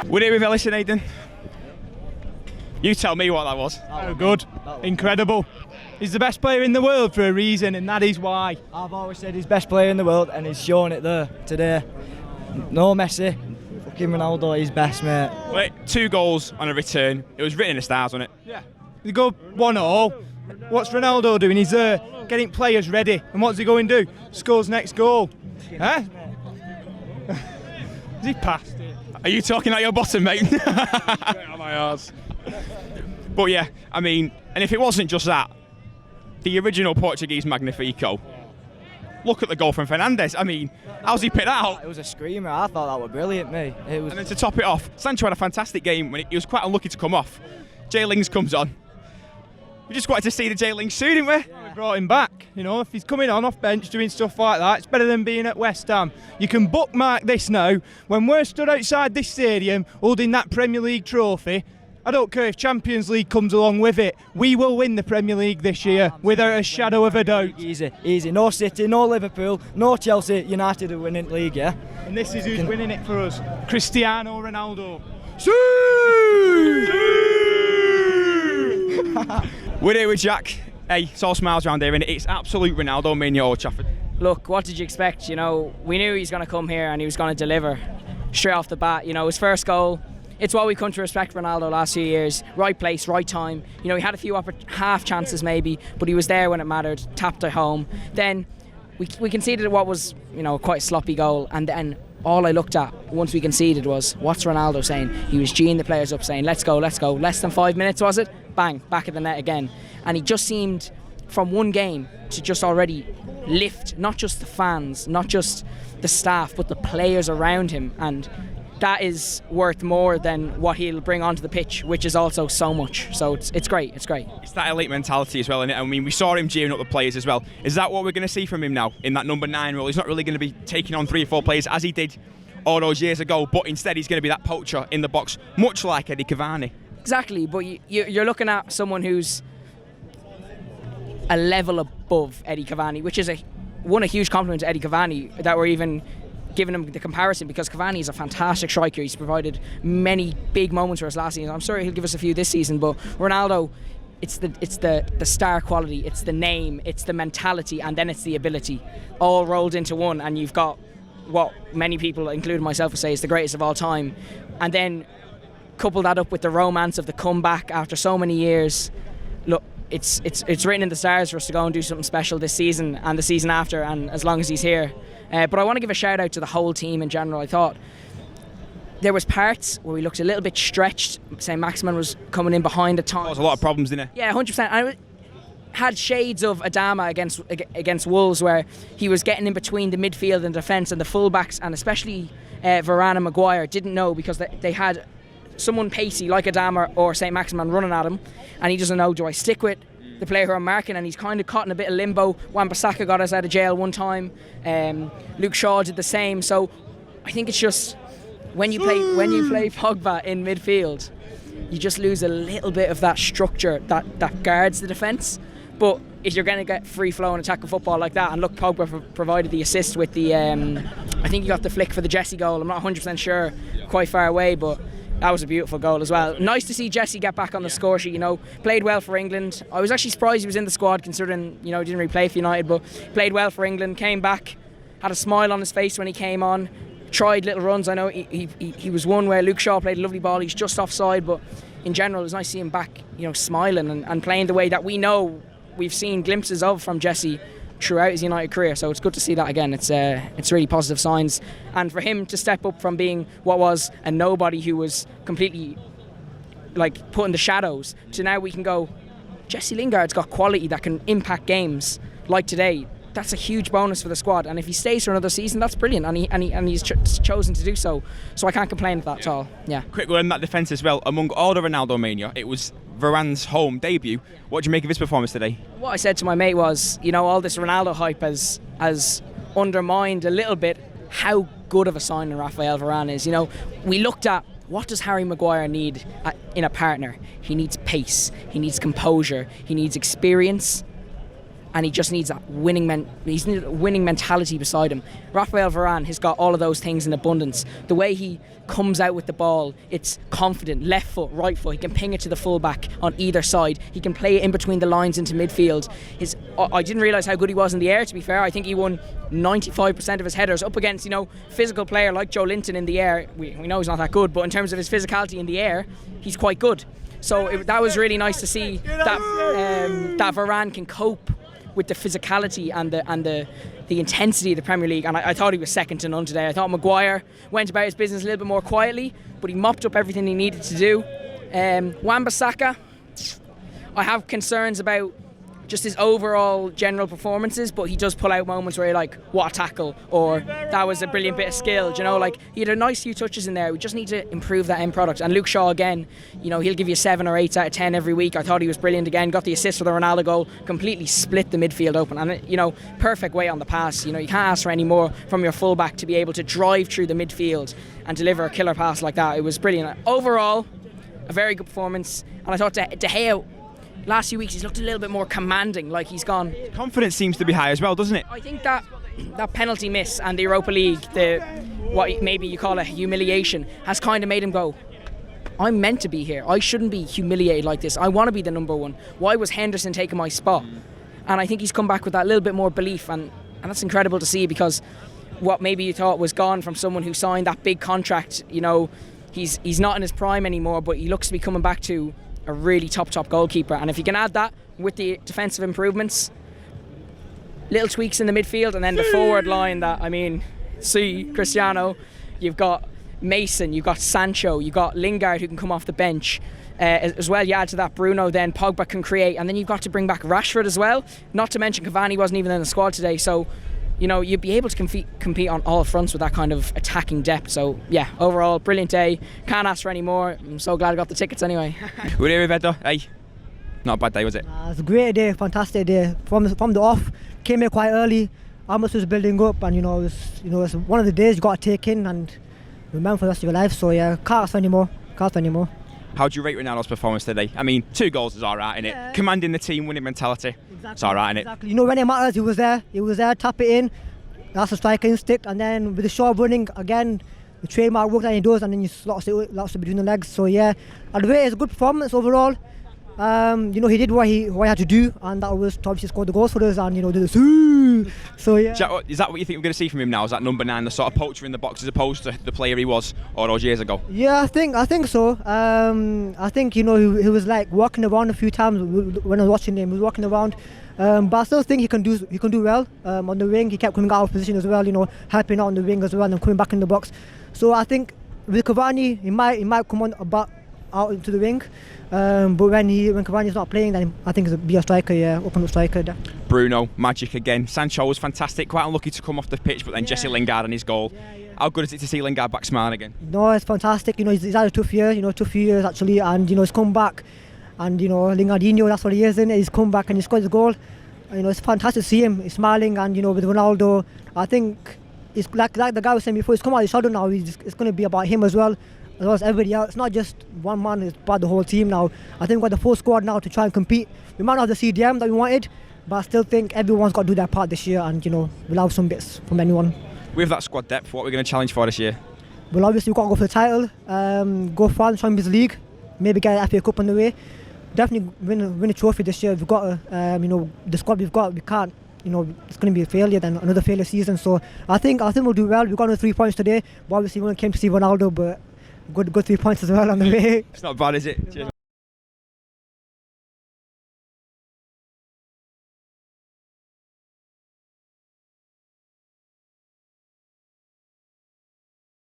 We're here with Ellison, Aidan. You tell me what that was. Oh, good. Incredible. He's the best player in the world for a reason, and that is why. I've always said he's best player in the world, and he's shown it there today. No Messi, fucking Ronaldo, he's best, mate. Wait, 2 goals on a return. It was written in the stars, wasn't it? Yeah. They go 1-1. What's Ronaldo doing? He's getting players ready. And what's he going to do? Scores next goal. Huh? Has he passed it? Are you talking out your bottom, mate? On my arse. But yeah, I mean, and if it wasn't just that, the original Portuguese Magnifico. Look at the goal from Fernandes. I mean, how's he picked that out? It was a screamer. I thought that was brilliant, mate. It was. And then to top it off, Sancho had a fantastic game when he was quite unlucky to come off. Jay Lings comes on. We just wanted to see the Jay Lings soon, didn't we? Yeah. We brought him back. You know, if he's coming on off bench doing stuff like that, it's better than being at West Ham. You can bookmark this now. When we're stood outside this stadium holding that Premier League trophy, I don't care if Champions League comes along with it. We will win the Premier League this year without a shadow of a doubt. Easy, easy. No City, no Liverpool, no Chelsea. United are winning the league, yeah? And this is who's winning it for us. Cristiano Ronaldo. We're here with Jack. Hey, it's all smiles around here, and it's absolute Ronaldo mania at Old Trafford. Look, what did you expect? You know, we knew he was going to come here and he was going to deliver straight off the bat. You know, his first goal. It's what we come to respect Ronaldo last few years. Right place, right time. You know, he had a few half chances maybe, but he was there when it mattered. Tapped it home. Then we conceded what was, you know, quite a sloppy goal. And then all I looked at once we conceded was, what's Ronaldo saying? He was geeing the players up, saying, let's go, let's go. Less than 5 minutes, was it? Bang, back at the net again. And he just seemed, from one game, to just already lift not just the fans, not just the staff, but the players around him. And that is worth more than what he'll bring onto the pitch, which is also so much. So it's great, it's great. It's that elite mentality as well, isn't it? I mean, we saw him cheering up the players as well. Is that what we're going to see from him now in that number 9 role? He's not really going to be taking on 3 or 4 players as he did all those years ago, but instead he's going to be that poacher in the box, much like Eddie Cavani. Exactly, but you're looking at someone who's a level above Eddie Cavani, which is a huge compliment to Eddie Cavani that we're even giving him the comparison, because Cavani is a fantastic striker. He's provided many big moments for us last season. I'm sure he'll give us a few this season, but Ronaldo, it's the star quality, it's the name, it's the mentality, and then it's the ability, all rolled into one. And you've got what many people, including myself, would say is the greatest of all time. And then couple that up with the romance of the comeback after so many years. Look, it's written in the stars for us to go and do something special this season and the season after, and as long as he's here. But I want to give a shout out to the whole team in general. I thought there was parts where we looked a little bit stretched. Say Maximin was coming in behind at times. There was a lot of problems, didn't it? Yeah, 100%. And it had shades of Adama against Wolves, where he was getting in between the midfield and defence, and the fullbacks, and especially Varane and Maguire didn't know, because they had someone pacey like Adama or St. Maximin running at him, and he doesn't know, do I stick with the player who I'm marking? And he's kind of caught in a bit of limbo. Wan-Bissaka got us out of jail one time. Luke Shaw did the same. So I think it's just when you play Pogba in midfield, you just lose a little bit of that structure that guards the defence. But if you're going to get free flowing attacking football like that, and look, Pogba provided the assist with the I think he got the flick for the Jesse goal. I'm not 100% sure, quite far away, but that was a beautiful goal as well. Nice to see Jesse get back on the score sheet, you know. Played well for England. I was actually surprised he was in the squad, considering, you know, he didn't really play for United, but played well for England, came back, had a smile on his face when he came on, tried little runs. I know he was one where Luke Shaw played a lovely ball, he's just offside, but in general it was nice to see him back, you know, smiling and playing the way that we know we've seen glimpses of from Jesse throughout his United career. So it's good to see that again. It's really positive signs, and for him to step up from being what was a nobody who was completely like put in the shadows to now we can go, Jesse Lingard's got quality that can impact games like today. That's a huge bonus for the squad, and if he stays for another season, that's brilliant, and he's chosen to do so. So I can't complain with that at all. Yeah. Quick word on that defence as well. Among all the Ronaldo mania, it was Varane's home debut. What do you make of his performance today? What I said to my mate was, you know, all this Ronaldo hype has undermined a little bit how good of a signing Raphael Varane is. You know, we looked at, what does Harry Maguire need in a partner? He needs pace, he needs composure, he needs experience. and he just needs that winning mentality beside him. Raphael Varane has got all of those things in abundance. The way he comes out with the ball, it's confident, left foot, right foot. He can ping it to the fullback on either side. He can play it in between the lines into midfield. I didn't realise how good he was in the air, to be fair. I think he won 95% of his headers up against, you know, physical player like Joe Linton in the air. We know he's not that good, but in terms of his physicality in the air, he's quite good. So that was really nice to see that Varane can cope with the physicality and the intensity of the Premier League, and I thought he was second to none today. I thought Maguire went about his business a little bit more quietly, but he mopped up everything he needed to do. Wan-Bissaka, I have concerns about just his overall general performances, but he does pull out moments where you're like, what a tackle, or that was a brilliant bit of skill, you know, like he had a nice few touches in there. We just need to improve that end product. And Luke Shaw, again, you know, he'll give you 7 or 8 out of 10 every week. I thought he was brilliant again, got the assist for the Ronaldo goal, completely split the midfield open, and, you know, perfect way on the pass. You know, you can't ask for any more from your fullback to be able to drive through the midfield and deliver a killer pass like that. It was brilliant. Overall, a very good performance, and I thought De Gea, last few weeks he's looked a little bit more commanding, like he's gone. Confidence seems to be high as well, doesn't it? I think that penalty miss and the Europa League, what maybe you call a humiliation, has kind of made him go, I'm meant to be here. I shouldn't be humiliated like this. I want to be the number one. Why was Henderson taking my spot? And I think he's come back with that little bit more belief, and that's incredible to see, because what maybe you thought was gone from someone who signed that big contract, you know, he's not in his prime anymore, but he looks to be coming back to a really top goalkeeper. And if you can add that with the defensive improvements, little tweaks in the midfield, and then the forward line that, I mean, see Cristiano, you've got Mason, you've got Sancho, you've got Lingard who can come off the bench. As well, you add to that Bruno, then Pogba can create, and then you've got to bring back Rashford as well. Not to mention Cavani wasn't even in the squad today, so you know, you'd be able to compete on all fronts with that kind of attacking depth. So yeah, overall, brilliant day. Can't ask for any more. I'm so glad I got the tickets anyway. We're here with Edo. Hey, not a bad day, was it? It was a great day, fantastic day. From the off, came here quite early. Atmosphere was building up, and it's one of the days you got to take in and remember for the rest of your life. So yeah, can't ask for any more. How do you rate Ronaldo's performance today? I mean, 2 goals is all right, innit? Yeah. Commanding the team, winning mentality. Exactly. It's all right, innit? Exactly. You know, when it matters, he was there, tap it in. That's a striker instinct. And then with the short running, again, the trademark work that he does, and then you lots of between the legs. So yeah, I'd rate it as a good performance overall. You know, he did what he had to do, and that was to obviously score the goals for us, and, you know, do this. So yeah. Is that what you think we're going to see from him now? Is that number 9, the sort of poacher in the box, as opposed to the player he was all those years ago? Yeah, I think so. I think, you know, he was like walking around a few times when I was watching him. He was walking around, but I still think he can do well on the wing. He kept coming out of position as well, you know, helping out on the wing as well and coming back in the box. So I think with Cavani, he might come on out into the wing. But when Cavani's not playing, then I think he'll be a striker, open up striker. Bruno, magic again. Sancho was fantastic, quite unlucky to come off the pitch, but then Jesse Lingard and his goal. How good is it to see Lingard back smiling again? No, it's fantastic. You know, he's had a tough year, tough few years actually, and, you know, he's come back, and, you know, Lingardinho, that's what he is, isn't it? He's come back and he scored his goal. And, you know, it's fantastic to see him. He's smiling, and, you know, with Ronaldo, I think it's like the guy was saying before, he's come out of his shadow now. It's going to be about him as well as everybody else. It's not just one man, it's about the whole team now. I think we've got the full squad now to try and compete. We might not have the CDM that we wanted, but I still think everyone's got to do their part this year, and, you know, we'll have some bits from anyone. With that squad depth, what are we going to challenge for this year? Well, obviously we've got to go for the title, go for the Champions League, maybe get an FA Cup on the way. Definitely win a trophy this year. We've got to, you know, the squad we've got, we can't, you know, it's going to be a failure, then another failure season. So I think we'll do well. We've got another 3 points today, but obviously we only came to see Ronaldo, but good 3 points as well on the way. It's not bad, is it? Cheers.